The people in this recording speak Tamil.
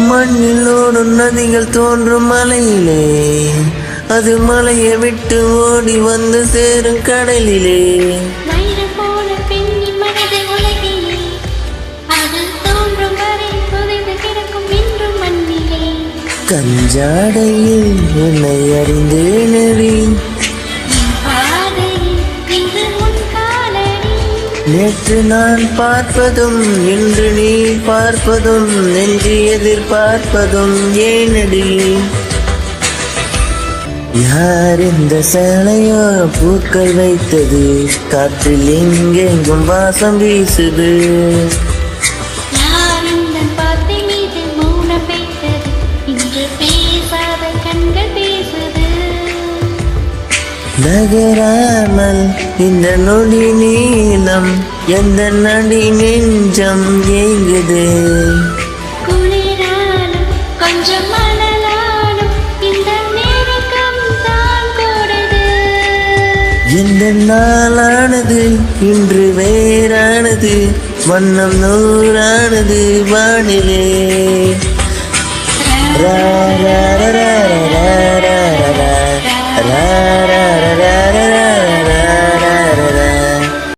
மண்ணில் ஓடும் நதிகள் தோன்றும் மலையிலே, அது மலையை விட்டு ஓடி வந்து சேரும் கடலிலே. வைரம் போல பெண்ணின் மனது உலகிலே, அது தோன்றும் வரை புதைந்து கிடக்கும் இன்றும் மண்ணிலே. கஞ்சாடையில் உன்னை அறிந்தேனடி, நேற்று நான் பார்ப்பதும் இன்று நீ பார்ப்பதும் நெஞ்சு எதிர்பார்ப்பதும் ஏனடி? யார் இந்த சேலையோ பூக்கள் வைத்தது, காற்றில் எங்கெங்கும் வாசம் வீசுது. யார் இந்த பாத்தை மீது மௌனம் வைத்தது, இன்று பேசாத கண்கள் பேசுது. நகராமல் இந்த நொடி நீளம் எந்த நடி நெஞ்சம் ஏங்குது. குளிராலும் கொஞ்சம் மணலாலும் இந்த நெருக்கம் தான் கூடுது. இந்த நாளானது இன்று வேறானது, வண்ணம் நூறானது வானிலே. ரா ரா ரா ரா.